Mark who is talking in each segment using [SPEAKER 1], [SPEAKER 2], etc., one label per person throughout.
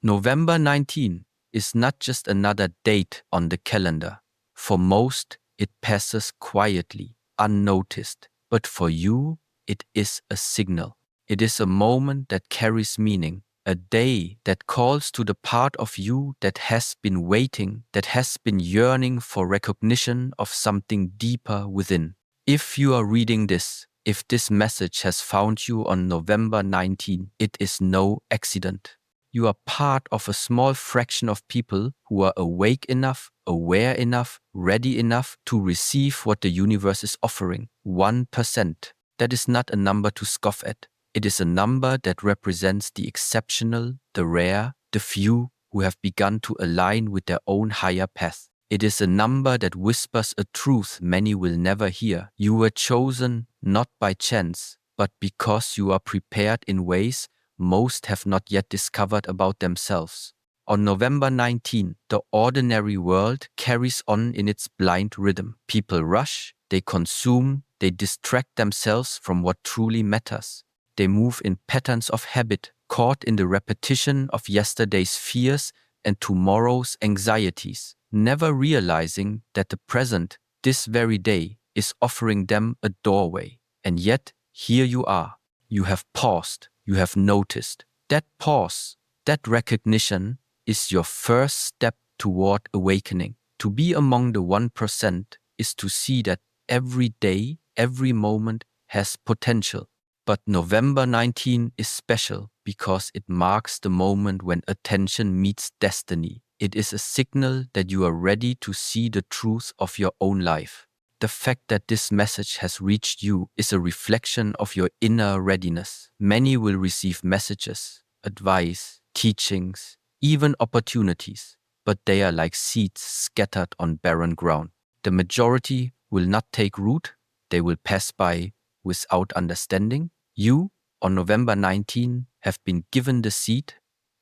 [SPEAKER 1] November 19 is not just another date on the calendar. For most, it passes quietly, unnoticed. But for you, it is a signal. It is a moment that carries meaning, a day that calls to the part of you that has been waiting, that has been yearning for recognition of something deeper within. If you are reading this, if this message has found you on November 19, it is no accident. You are part of a small fraction of people who are awake enough, aware enough, ready enough to receive what the universe is offering. 1%. That is not a number to scoff at. It is a number that represents the exceptional, the rare, the few who have begun to align with their own higher path. It is a number that whispers a truth many will never hear. You were chosen not by chance, but because you are prepared in ways most have not yet discovered about themselves. On November 19, the ordinary world carries on in its blind rhythm. People rush, they consume, they distract themselves from what truly matters. They move in patterns of habit, caught in the repetition of yesterday's fears and tomorrow's anxieties, never realizing that the present, this very day, is offering them a doorway. And yet, here you are. You have paused. You have noticed. That pause, that recognition is your first step toward awakening. To be among the 1% is to see that every day, every moment has potential. But November 19 is special because it marks the moment when attention meets destiny. It is a signal that you are ready to see the truth of your own life. The fact that this message has reached you is a reflection of your inner readiness. Many will receive messages, advice, teachings, even opportunities, but they are like seeds scattered on barren ground. The majority will not take root, they will pass by without understanding. You, on November 19, have been given the seed,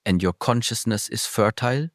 [SPEAKER 1] and your consciousness is fertile.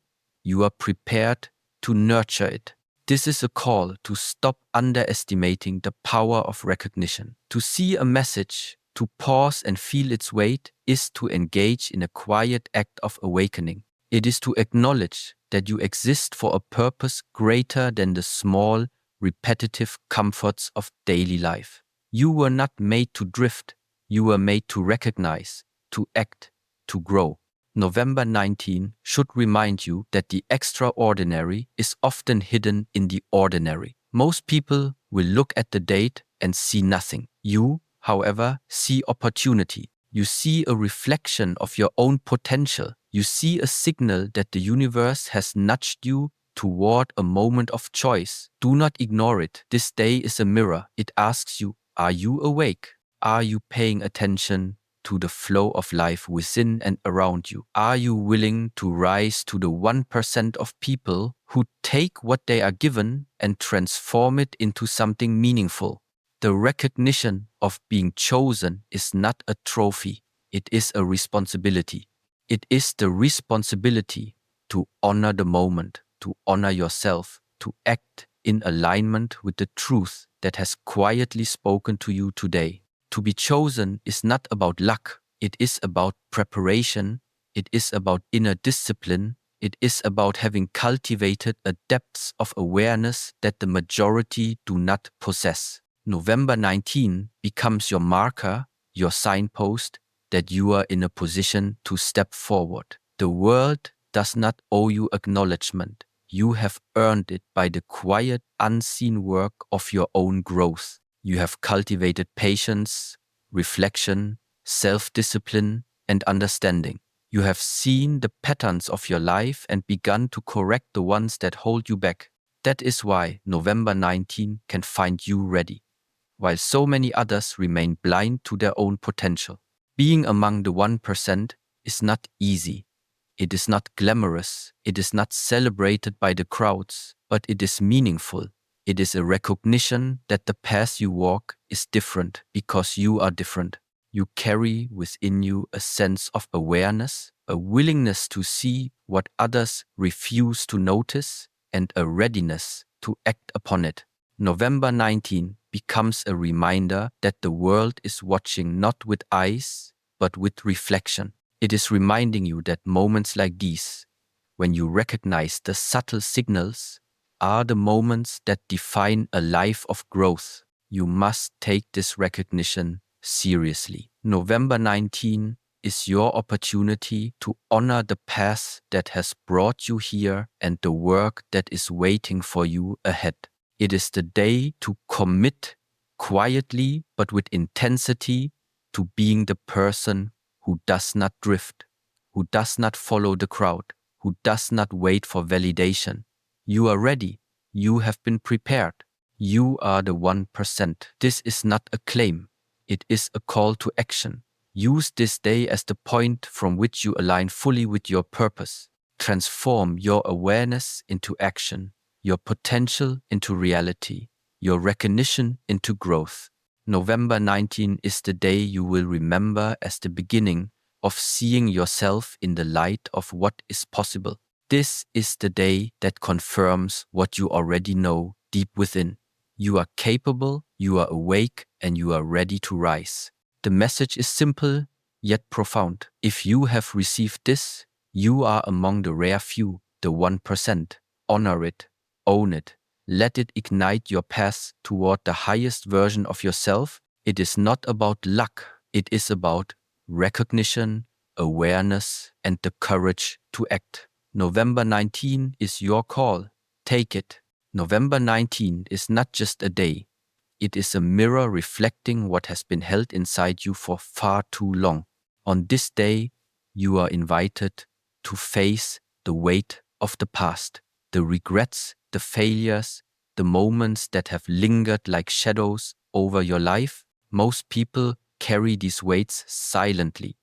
[SPEAKER 1] You are prepared to nurture it. This is a call to stop underestimating the power of recognition. To see a message, to pause and feel its weight, is to engage in a quiet act of awakening. It is to acknowledge that you exist for a purpose greater than the small, repetitive comforts of daily life. You were not made to drift. You were made to recognize, to act, to grow. November 19 should remind you that the extraordinary is often hidden in the ordinary. Most people will look at the date and see nothing. You, however, see opportunity. You see a reflection of your own potential. You see a signal that the universe has nudged you toward a moment of choice. Do not ignore it. This day is a mirror. It asks you, are you awake? Are you paying attention to the flow of life within and around you? Are you willing to rise to the 1% of people who take what they are given and transform it into something meaningful? The recognition of being chosen is not a trophy, it is a responsibility. It is the responsibility to honor the moment, to honor yourself, to act in alignment with the truth that has quietly spoken to you today. To be chosen is not about luck. It is about preparation. It is about inner discipline. It is about having cultivated a depth of awareness that the majority do not possess. November 19 becomes your marker, your signpost, that you are in a position to step forward. The world does not owe you acknowledgement. You have earned it by the quiet, unseen work of your own growth. You have cultivated patience, reflection, self-discipline, and understanding. You have seen the patterns of your life and begun to correct the ones that hold you back. That is why November 19 can find you ready, while so many others remain blind to their own potential. Being among the 1% is not easy. It is not glamorous. It is not celebrated by the crowds, but it is meaningful. It is a recognition that the path you walk is different because you are different. You carry within you a sense of awareness, a willingness to see what others refuse to notice, and a readiness to act upon it. November 19 becomes a reminder that the world is watching not with eyes, but with reflection. It is reminding you that moments like these, when you recognize the subtle signals, are the moments that define a life of growth. You must take this recognition seriously. November 19 is your opportunity to honor the path that has brought you here and the work that is waiting for you ahead. It is the day to commit quietly but with intensity to being the person who does not drift, who does not follow the crowd, who does not wait for validation. You are ready. You have been prepared. You are the 1%. This is not a claim. It is a call to action. Use this day as the point from which you align fully with your purpose. Transform your awareness into action, your potential into reality, your recognition into growth. November 19 is the day you will remember as the beginning of seeing yourself in the light of what is possible. This is the day that confirms what you already know deep within. You are capable, you are awake, and you are ready to rise. The message is simple, yet profound. If you have received this, you are among the rare few, the 1%. Honor it, own it. Let it ignite your path toward the highest version of yourself. It is not about luck. It is about recognition, awareness, and the courage to act. November 19 is your call. Take it. November 19 is not just a day. It is a mirror reflecting what has been held inside you for far too long. On this day, you are invited to face the weight of the past, the regrets, the failures, the moments that have lingered like shadows over your life. Most people carry these weights silently,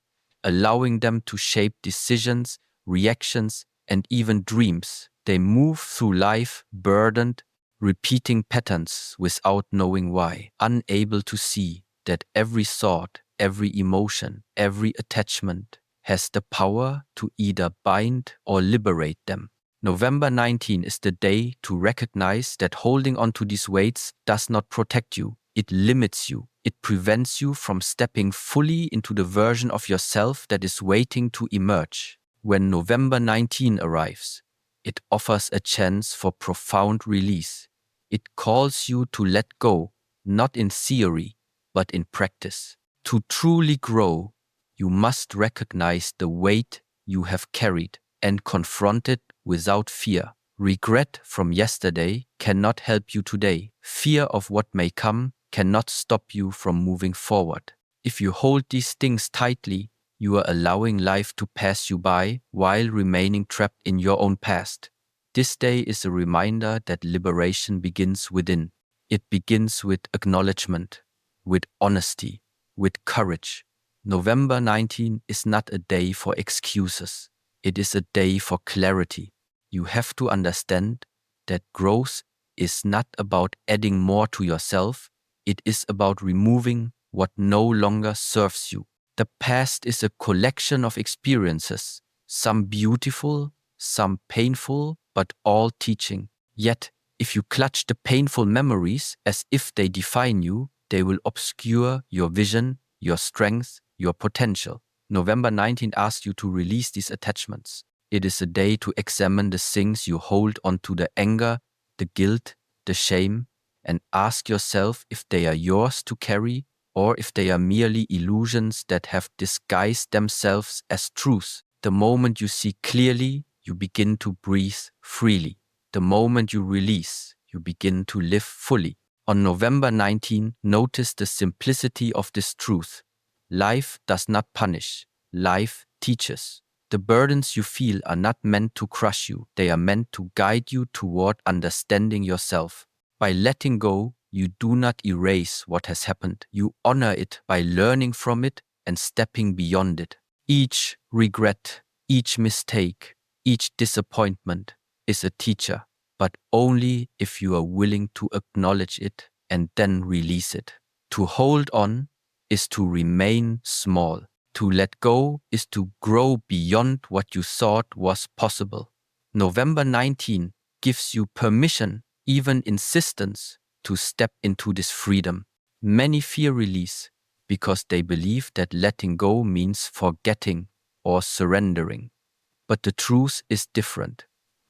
[SPEAKER 1] allowing them to shape decisions, reactions, and even dreams. They move through life burdened, repeating patterns without knowing why, unable to see that every thought, every emotion, every attachment has the power to either bind or liberate them. November 19 is the day to recognize that holding onto these weights does not protect you. It limits you. It prevents you from stepping fully into the version of yourself that is waiting to emerge. When November 19 arrives, it offers a chance for profound release. It calls you to let go, not in theory, but in practice. To truly grow, you must recognize the weight you have carried and confront it without fear. Regret from yesterday cannot help you today. Fear of what may come cannot stop you from moving forward. If you hold these things tightly, you are allowing life to pass you by while remaining trapped in your own past. This day is a reminder that liberation begins within. It begins with acknowledgement, with honesty, with courage. November 19 is not a day for excuses. It is a day for clarity. You have to understand that growth is not about adding more to yourself. It is about removing what no longer serves you. The past is a collection of experiences, some beautiful, some painful, but all teaching. Yet, if you clutch the painful memories as if they define you, they will obscure your vision, your strength, your potential. November 19 asks you to release these attachments. It is a day to examine the things you hold onto, the anger, the guilt, the shame, and ask yourself if they are yours to carry or if they are merely illusions that have disguised themselves as truth. The moment you see clearly, you begin to breathe freely. The moment you release, you begin to live fully. On November 19, notice the simplicity of this truth. Life does not punish. Life teaches. The burdens you feel are not meant to crush you. They are meant to guide you toward understanding yourself. By letting go, you do not erase what has happened. You honor it by learning from it and stepping beyond it. Each regret, each mistake, each disappointment is a teacher, but only if you are willing to acknowledge it and then release it. To hold on is to remain small. To let go is to grow beyond what you thought was possible. November 19 gives you permission, even insistence, to step into this freedom. Many fear release because they believe that letting go means forgetting, or surrendering. But the truth is different.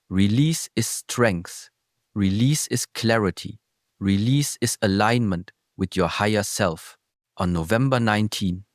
[SPEAKER 1] Release is strength. Release is clarity. Release is alignment with your higher self. On November 19,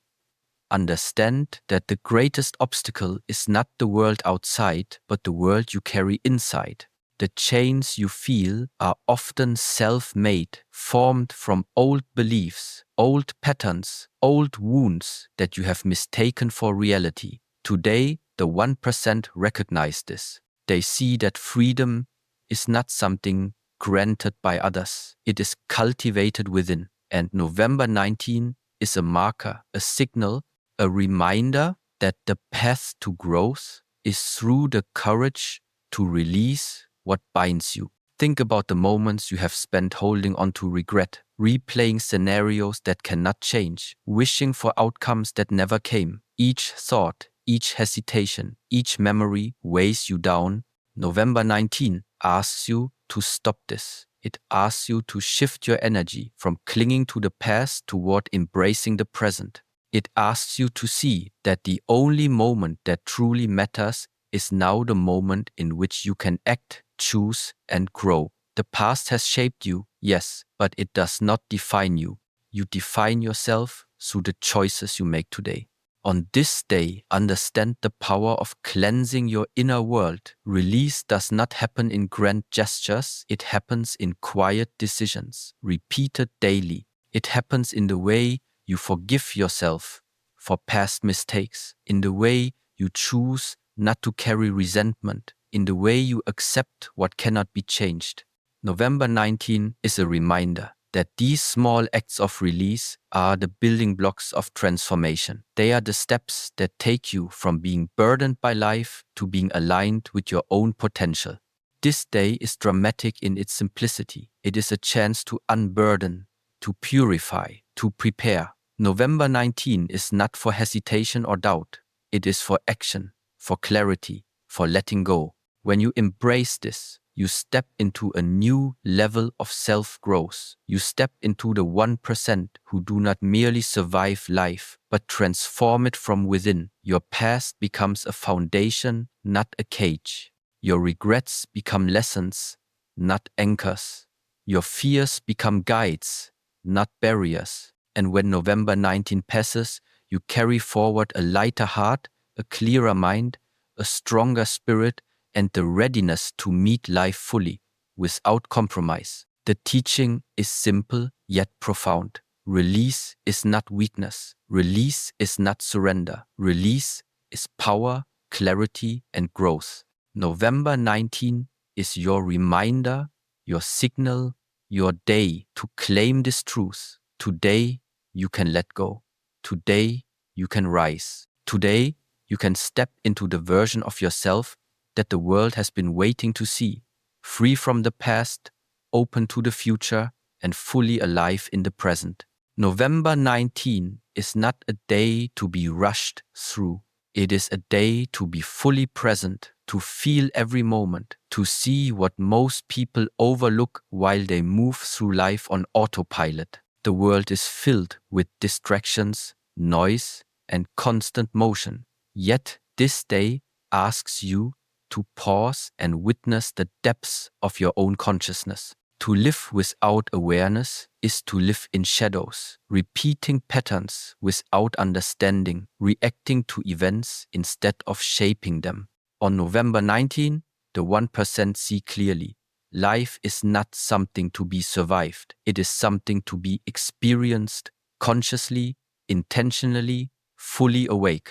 [SPEAKER 1] understand that the greatest obstacle is not the world outside, but the world you carry inside. The chains you feel are often self-made, formed from old beliefs, old patterns, old wounds that you have mistaken for reality. Today, the 1% recognize this. They see that freedom is not something granted by others. It is cultivated within. And November 19 is a marker, a signal, a reminder that the path to growth is through the courage to release what binds you. Think about the moments you have spent holding on to regret, replaying scenarios that cannot change, wishing for outcomes that never came. Each thought, each hesitation, each memory weighs you down. November 19 asks you to stop this. It asks you to shift your energy from clinging to the past toward embracing the present. It asks you to see that the only moment that truly matters is now, the moment in which you can act, choose, and grow. The past has shaped you, yes, but it does not define you. You define yourself through the choices you make today. On this day, understand the power of cleansing your inner world. Release does not happen in grand gestures. It happens in quiet decisions, repeated daily. It happens in the way you forgive yourself for past mistakes, in the way you choose not to carry resentment, in the way you accept what cannot be changed. November 19 is a reminder that these small acts of release are the building blocks of transformation. They are the steps that take you from being burdened by life to being aligned with your own potential. This day is dramatic in its simplicity. It is a chance to unburden, to purify, to prepare. November 19 is not for hesitation or doubt. It is for action, for clarity, for letting go. When you embrace this, you step into a new level of self-growth. You step into the 1% who do not merely survive life, but transform it from within. Your past becomes a foundation, not a cage. Your regrets become lessons, not anchors. Your fears become guides, not barriers. And when November 19 passes, you carry forward a lighter heart, a clearer mind, a stronger spirit, and the readiness to meet life fully, without compromise. The teaching is simple yet profound. Release is not weakness. Release is not surrender. Release is power, clarity, and growth. November 19 is your reminder, your signal, your day to claim this truth. Today, you can let go. Today, you can rise. Today, you can step into the version of yourself that the world has been waiting to see, free from the past, open to the future, and fully alive in the present. November 19 is not a day to be rushed through. It is a day to be fully present, to feel every moment, to see what most people overlook while they move through life on autopilot. The world is filled with distractions, noise, and constant motion. Yet this day asks you to pause and witness the depths of your own consciousness. To live without awareness is to live in shadows, repeating patterns without understanding, reacting to events instead of shaping them. On November 19, the 1% see clearly. Life is not something to be survived. It is something to be experienced consciously, intentionally, fully awake.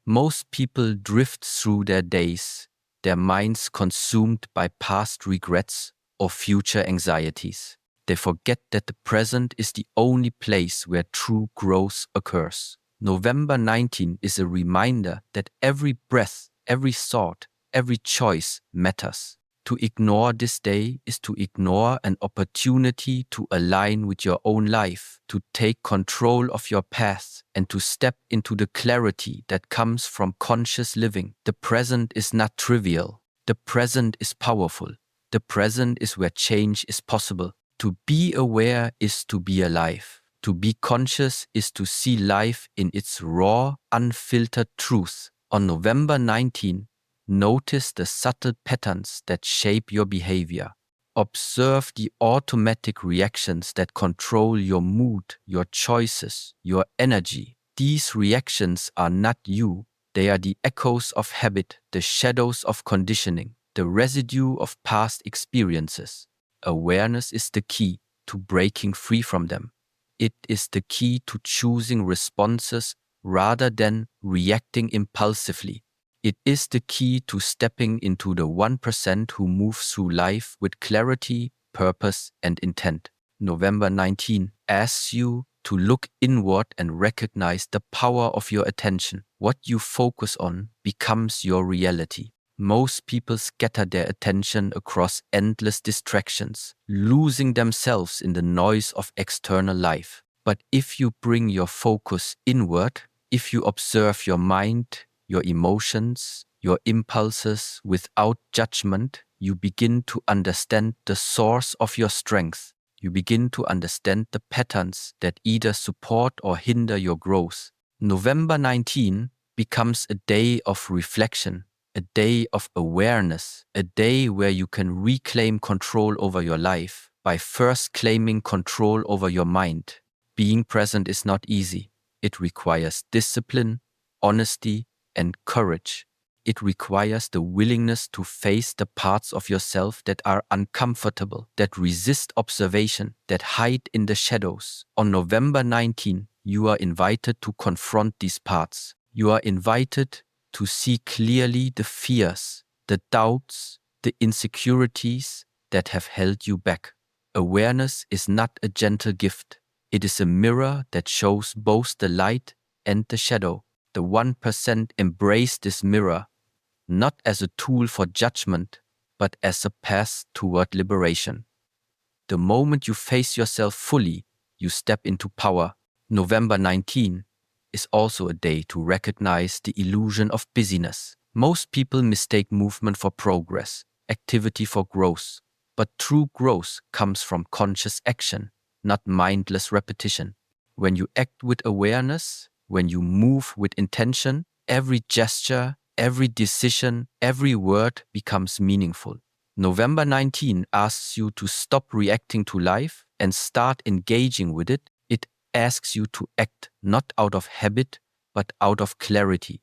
[SPEAKER 1] Most people drift through their days, their minds consumed by past regrets or future anxieties. They forget that the present is the only place where true growth occurs. November 19 is a reminder that every breath, every thought, every choice matters. To ignore this day is to ignore an opportunity to align with your own life, to take control of your path, and to step into the clarity that comes from conscious living. The present is not trivial. The present is powerful. The present is where change is possible. To be aware is to be alive. To be conscious is to see life in its raw, unfiltered truth. On November 19, notice the subtle patterns that shape your behavior. Observe the automatic reactions that control your mood, your choices, your energy. These reactions are not you. They are the echoes of habit, the shadows of conditioning, the residue of past experiences. Awareness is the key to breaking free from them. It is the key to choosing responses rather than reacting impulsively. It is the key to stepping into the 1% who moves through life with clarity, purpose, and intent. November 19 asks you to look inward and recognize the power of your attention. What you focus on becomes your reality. Most people scatter their attention across endless distractions, losing themselves in the noise of external life. But if you bring your focus inward, if you observe your mind, your emotions, your impulses without judgment, you begin to understand the source of your strength. You begin to understand the patterns that either support or hinder your growth. November 19 becomes a day of reflection, a day of awareness, a day where you can reclaim control over your life by first claiming control over your mind. Being present is not easy. It requires discipline, honesty, and courage. It requires the willingness to face the parts of yourself that are uncomfortable, that resist observation, that hide in the shadows. On November 19, you are invited to confront these parts. You are invited to see clearly the fears, the doubts, the insecurities that have held you back. Awareness is not a gentle gift. It is a mirror that shows both the light and the shadow. The 1% embrace this mirror, not as a tool for judgment, but as a path toward liberation. The moment you face yourself fully, you step into power. November 19 is also a day to recognize the illusion of busyness. Most people mistake movement for progress, activity for growth, but true growth comes from conscious action, not mindless repetition. When you act with awareness, when you move with intention, every gesture, every decision, every word becomes meaningful. November 19 asks you to stop reacting to life and start engaging with it. It asks you to act not out of habit, but out of clarity.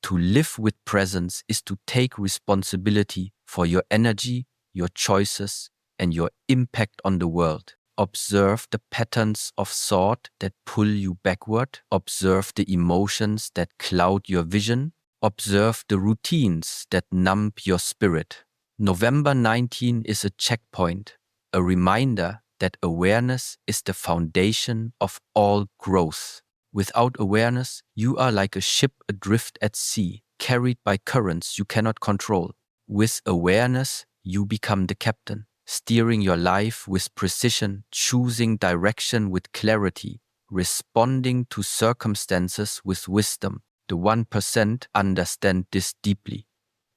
[SPEAKER 1] To live with presence is to take responsibility for your energy, your choices, and your impact on the world. Observe the patterns of thought that pull you backward. Observe the emotions that cloud your vision. Observe the routines that numb your spirit. November 19 is a checkpoint, a reminder that awareness is the foundation of all growth. Without awareness, you are like a ship adrift at sea, carried by currents you cannot control. With awareness, you become the captain, steering your life with precision, choosing direction with clarity, responding to circumstances with wisdom. The 1% understand this deeply.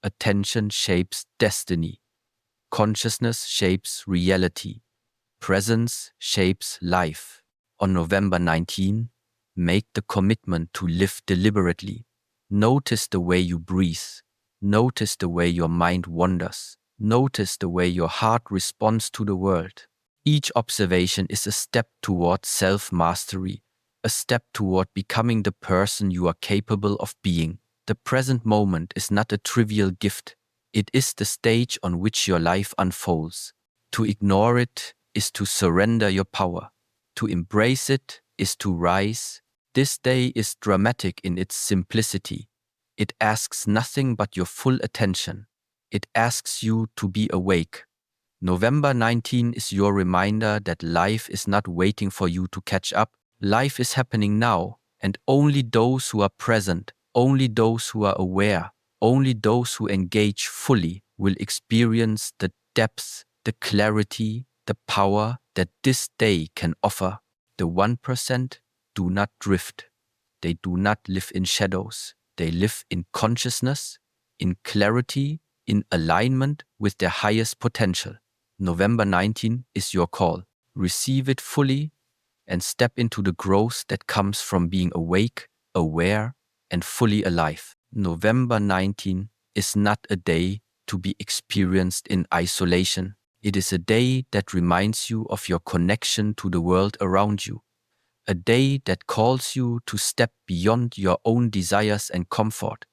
[SPEAKER 1] Attention shapes destiny. Consciousness shapes reality. Presence shapes life. On November 19, make the commitment to live deliberately. Notice the way you breathe. Notice the way your mind wanders. Notice the way your heart responds to the world. Each observation is a step toward self-mastery, a step toward becoming the person you are capable of being. The present moment is not a trivial gift. It is the stage on which your life unfolds. To ignore it is to surrender your power. To embrace it is to rise. This day is dramatic in its simplicity. It asks nothing but your full attention. It asks you to be awake. November 19 is your reminder that life is not waiting for you to catch up. Life is happening now, and only those who are present, only those who are aware, only those who engage fully will experience the depth, the clarity, the power that this day can offer. The 1% do not drift. They do not live in shadows. They live in consciousness, in clarity, in alignment with their highest potential. November 19 is your call. Receive it fully and step into the growth that comes from being awake, aware, and fully alive. November 19 is not a day to be experienced in isolation. It is a day that reminds you of your connection to the world around you. A day that calls you to step beyond your own desires and comfort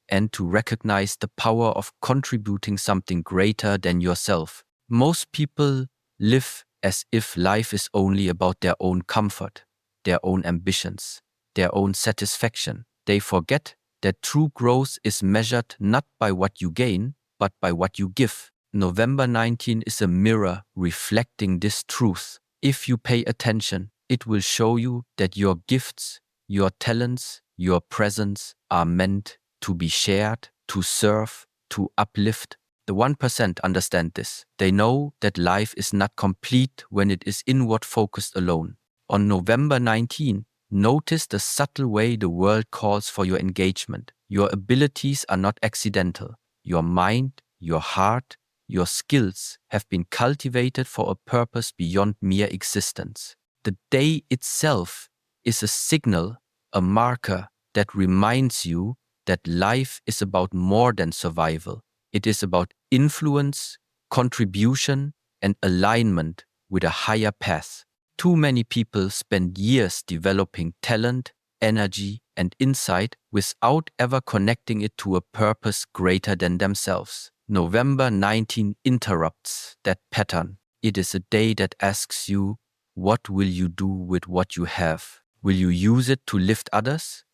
[SPEAKER 1] and to recognize the power of contributing something greater than yourself. Most people live as if life is only about their own comfort, their own ambitions, their own satisfaction. They forget that true growth is measured not by what you gain, but by what you give. November 19 is a mirror reflecting this truth. If you pay attention, it will show you that your gifts, your talents, your presence are meant to be shared, to serve, to uplift. The 1% understand this. They know that life is not complete when it is inward focused alone. On November 19, notice the subtle way the world calls for your engagement. Your abilities are not accidental. Your mind, your heart, your skills have been cultivated for a purpose beyond mere existence. The day itself is a signal, a marker that reminds you that life is about more than survival. It is about influence, contribution, and alignment with a higher path. Too many people spend years developing talent, energy, and insight without ever connecting it to a purpose greater than themselves. November 19 interrupts that pattern. It is a day that asks you, what will you do with what you have? Will you use it to lift others?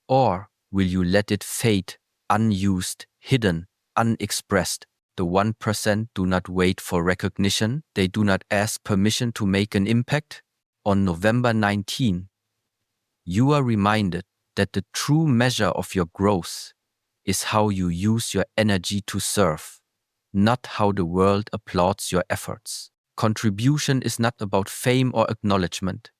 [SPEAKER 1] Or will you let it fade, unused, hidden, unexpressed? The 1% do not wait for recognition. They do not ask permission to make an impact. On November 19, you are reminded that the true measure of your growth is how you use your energy to serve, not how the world applauds your efforts. Contribution is not about fame or acknowledgement.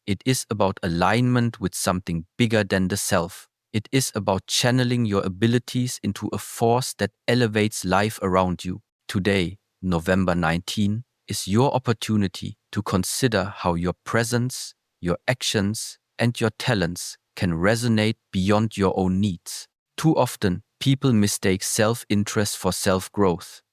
[SPEAKER 1] It is about alignment with something bigger than the self. It is about channeling your abilities into a force that elevates life around you. Today, November 19, is your opportunity to consider how your presence, your actions, and your talents can resonate beyond your own needs. Too often, people mistake self-interest for self-growth.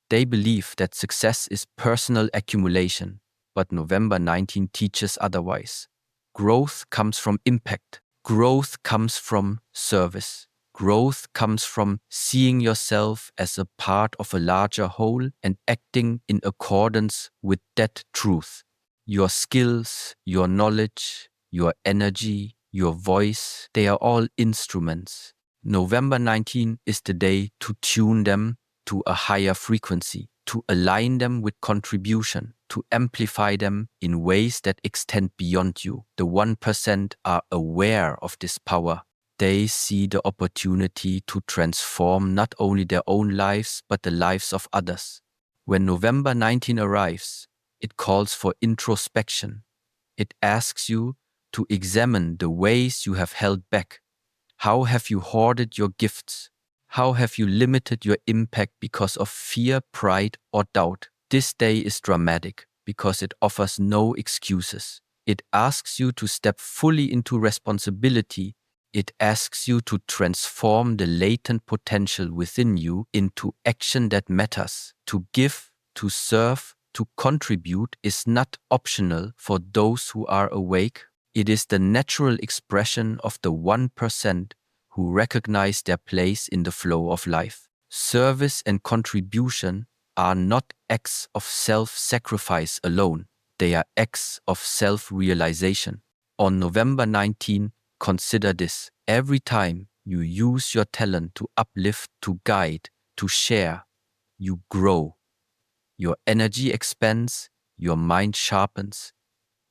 [SPEAKER 1] They believe that success is personal accumulation, but November 19 teaches otherwise. Growth comes from impact. Growth comes from service. Growth comes from seeing yourself as a part of a larger whole and acting in accordance with that truth. Your skills, your knowledge, your energy, your voice, they are all instruments. November 19 is the day to tune them to a higher frequency, to align them with contribution, to amplify them in ways that extend beyond you. The 1% are aware of this power. They see the opportunity to transform not only their own lives, but the lives of others. When November 19 arrives, it calls for introspection. It asks you to examine the ways you have held back. How have you hoarded your gifts? How have you limited your impact because of fear, pride, or doubt? This day is dramatic because it offers no excuses. It asks you to step fully into responsibility. It asks you to transform the latent potential within you into action that matters. To give, to serve, to contribute is not optional for those who are awake. It is the natural expression of the 1% who recognize their place in the flow of life. Service and contribution are not acts of self-sacrifice alone. They are acts of self-realization. On November 19, consider this. Every time you use your talent to uplift, to guide, to share, you grow. Your energy expands, your mind sharpens,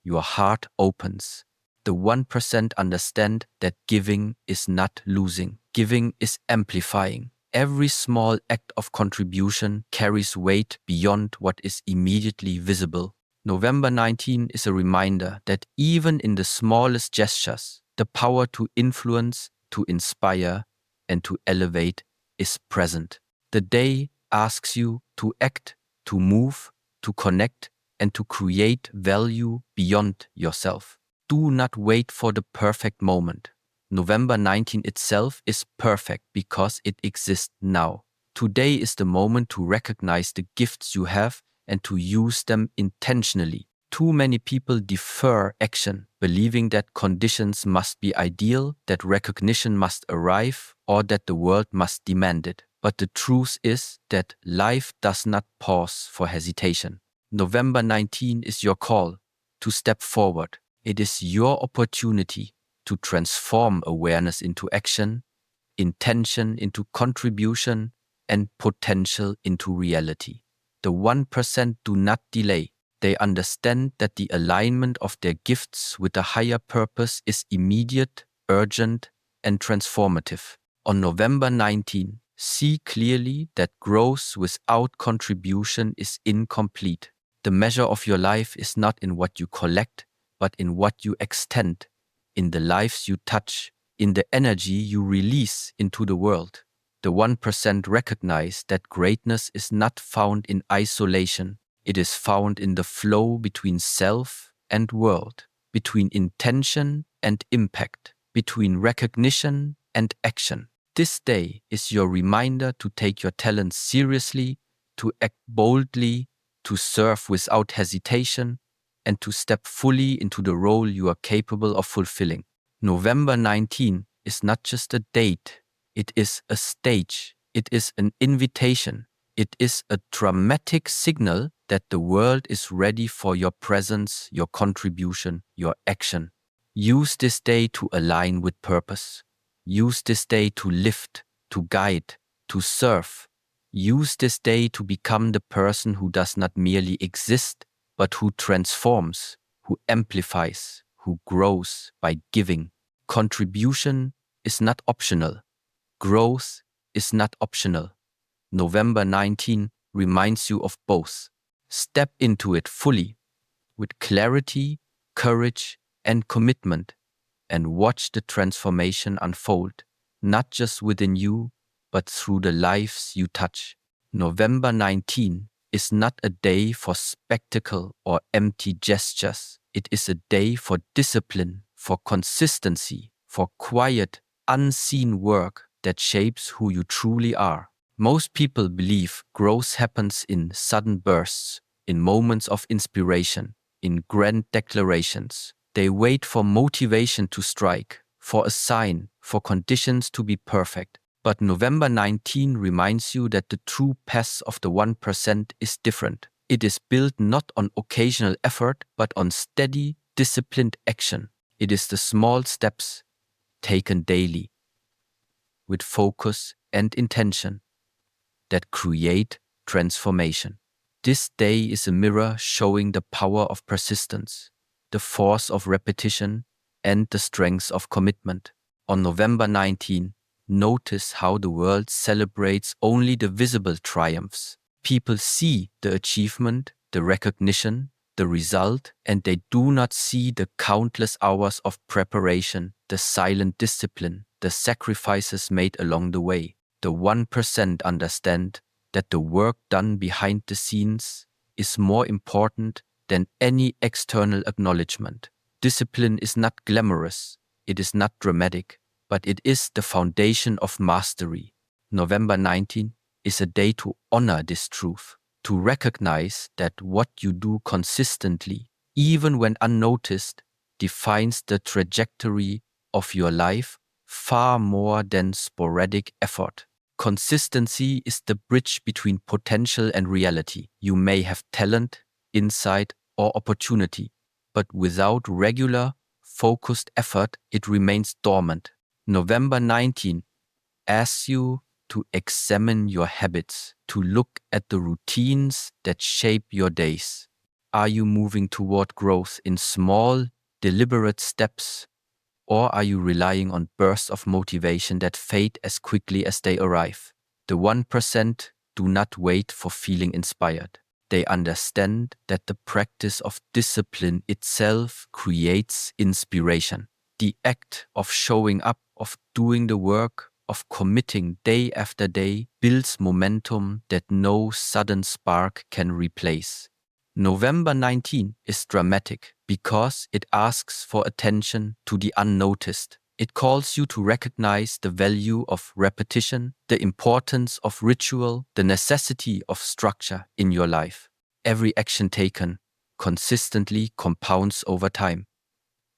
[SPEAKER 1] your heart opens. The 1% understand that giving is not losing. Giving is amplifying. Every small act of contribution carries weight beyond what is immediately visible. November 19 is a reminder that even in the smallest gestures, the power to influence, to inspire, and to elevate is present. The day asks you to act, to move, to connect, and to create value beyond yourself. Do not wait for the perfect moment. November 19 itself is perfect because it exists now. Today is the moment to recognize the gifts you have and to use them intentionally. Too many people defer action, believing that conditions must be ideal, that recognition must arrive, or that the world must demand it. But the truth is that life does not pause for hesitation. November 19 is your call to step forward. It is your opportunity to transform awareness into action, intention into contribution, and potential into reality. The 1% do not delay. They understand that the alignment of their gifts with a higher purpose is immediate, urgent, and transformative. On November 19, see clearly that growth without contribution is incomplete. The measure of your life is not in what you collect, but in what you extend, in the lives you touch, in the energy you release into the world. The 1% recognize that greatness is not found in isolation. It is found in the flow between self and world, between intention and impact, between recognition and action. This day is your reminder to take your talents seriously, to act boldly, to serve without hesitation, and to step fully into the role you are capable of fulfilling. November 19 is not just a date, it is a stage, it is an invitation, it is a dramatic signal that the world is ready for your presence, your contribution, your action. Use this day to align with purpose. Use this day to lift, to guide, to serve. Use this day to become the person who does not merely exist, but who transforms, who amplifies, who grows by giving. Contribution is not optional. Growth is not optional. November 19 reminds you of both. Step into it fully, with clarity, courage, and commitment, and watch the transformation unfold, not just within you, but through the lives you touch. November 19 is not a day for spectacle or empty gestures. It is a day for discipline, for consistency, for quiet, unseen work that shapes who you truly are. Most people believe growth happens in sudden bursts, in moments of inspiration, in grand declarations. They wait for motivation to strike, for a sign, for conditions to be perfect. But November 19 reminds you that the true path of the 1% is different. It is built not on occasional effort, but on steady, disciplined action. It is the small steps taken daily, with focus and intention, that create transformation. This day is a mirror showing the power of persistence, the force of repetition, and the strength of commitment. On November 19, notice how the world celebrates only the visible triumphs. People see the achievement, the recognition, the result, and they do not see the countless hours of preparation, the silent discipline, the sacrifices made along the way. The 1% understand that the work done behind the scenes is more important than any external acknowledgement. Discipline is not glamorous, it is not dramatic, but it is the foundation of mastery. November 19 is a day to honor this truth, to recognize that what you do consistently, even when unnoticed, defines the trajectory of your life far more than sporadic effort. Consistency is the bridge between potential and reality. You may have talent, insight, or opportunity, but without regular, focused effort, it remains dormant. November 19 asks you to examine your habits, to look at the routines that shape your days. Are you moving toward growth in small, deliberate steps? Or are you relying on bursts of motivation that fade as quickly as they arrive? The 1% do not wait for feeling inspired. They understand that the practice of discipline itself creates inspiration. The act of showing up, of doing the work, of committing day after day builds momentum that no sudden spark can replace. November 19 is dramatic because it asks for attention to the unnoticed, It calls you to recognize the value of repetition, the importance of ritual, the necessity of structure in your life. Every action taken consistently compounds over time.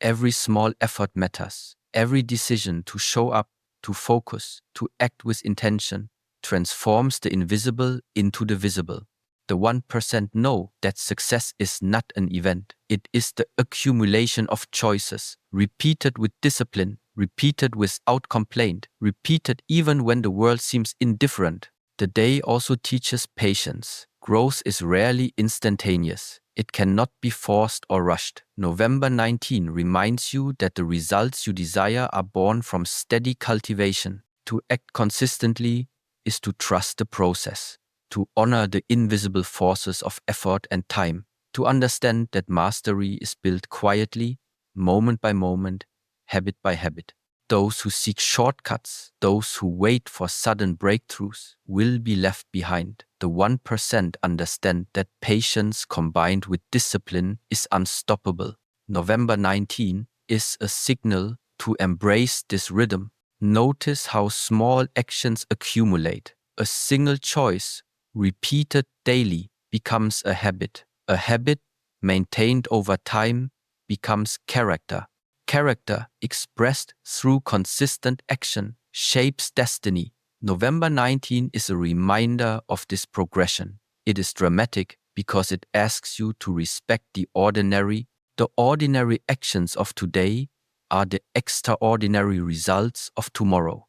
[SPEAKER 1] Every small effort matters. Every decision to show up, to focus, to act with intention transforms the invisible into the visible. The 1% know that success is not an event. It is the accumulation of choices, repeated with discipline, repeated without complaint, repeated even when the world seems indifferent. The day also teaches patience. Growth is rarely instantaneous. It cannot be forced or rushed. November 19 reminds you that the results you desire are born from steady cultivation. To act consistently is to trust the process, to honor the invisible forces of effort and time, to understand that mastery is built quietly, moment by moment, habit by habit. Those who seek shortcuts, those who wait for sudden breakthroughs, will be left behind. The 1% understand that patience combined with discipline is unstoppable. November 19 is a signal to embrace this rhythm. Notice how small actions accumulate. A single choice, repeated daily, becomes a habit. A habit, maintained over time, becomes character. Character, expressed through consistent action, shapes destiny. November 19 is a reminder of this progression. It is dramatic because it asks you to respect the ordinary. The ordinary actions of today are the extraordinary results of tomorrow.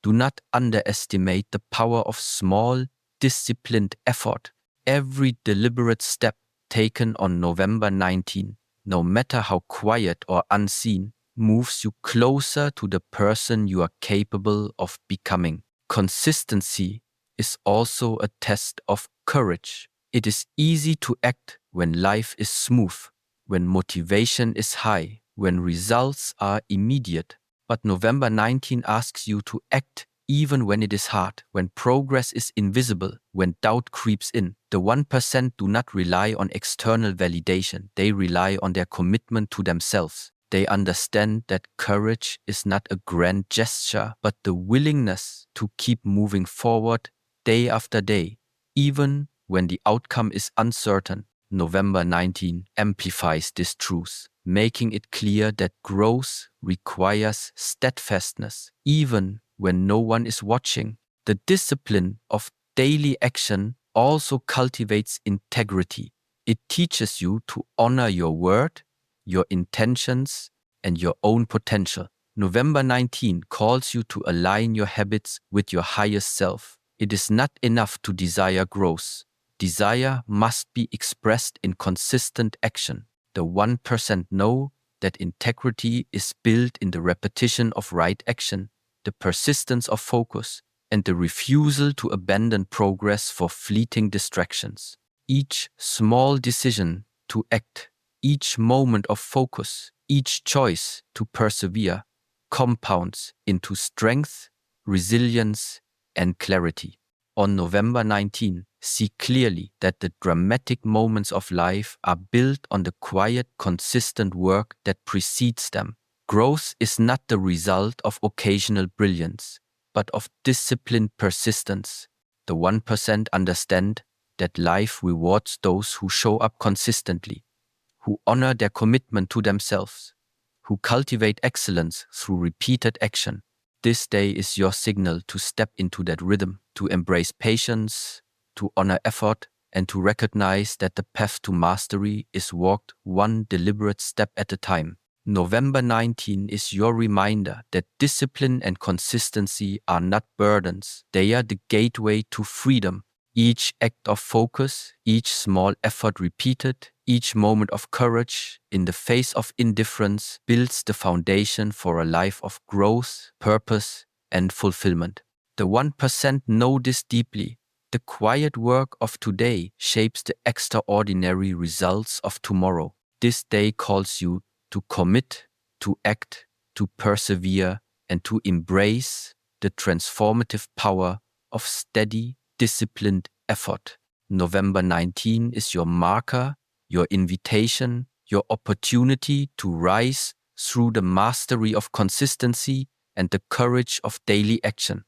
[SPEAKER 1] Do not underestimate the power of small, disciplined effort. Every deliberate step taken on November 19, no matter how quiet or unseen, moves you closer to the person you are capable of becoming. Consistency is also a test of courage. It is easy to act when life is smooth, when motivation is high, when results are immediate. But November 19 asks you to act even when it is hard, when progress is invisible, when doubt creeps in. The 1% do not rely on external validation. They rely on their commitment to themselves. They understand that courage is not a grand gesture, but the willingness to keep moving forward day after day, even when the outcome is uncertain. November 19 amplifies this truth, making it clear that growth requires steadfastness, even when no one is watching. The discipline of daily action also cultivates integrity. It teaches you to honor your word, your intentions, and your own potential. November 19 calls you to align your habits with your highest self. It is not enough to desire growth. Desire must be expressed in consistent action. The 1% know that integrity is built in the repetition of right action, the persistence of focus, and the refusal to abandon progress for fleeting distractions. Each small decision to act, each moment of focus, each choice to persevere compounds into strength, resilience, and clarity. On November 19, see clearly that the dramatic moments of life are built on the quiet, consistent work that precedes them. Growth is not the result of occasional brilliance, but of disciplined persistence. The 1% understand that life rewards those who show up consistently, who honor their commitment to themselves, who cultivate excellence through repeated action. This day is your signal to step into that rhythm, to embrace patience, to honor effort, and to recognize that the path to mastery is walked one deliberate step at a time. November 19 is your reminder that discipline and consistency are not burdens. They are the gateway to freedom. Each act of focus, each small effort repeated, each moment of courage in the face of indifference builds the foundation for a life of growth, purpose, and fulfillment. The 1% know this deeply. The quiet work of today shapes the extraordinary results of tomorrow. This day calls you to commit, to act, to persevere, and to embrace the transformative power of steady, disciplined effort. November 19 is your marker, your invitation, your opportunity to rise through the mastery of consistency and the courage of daily action.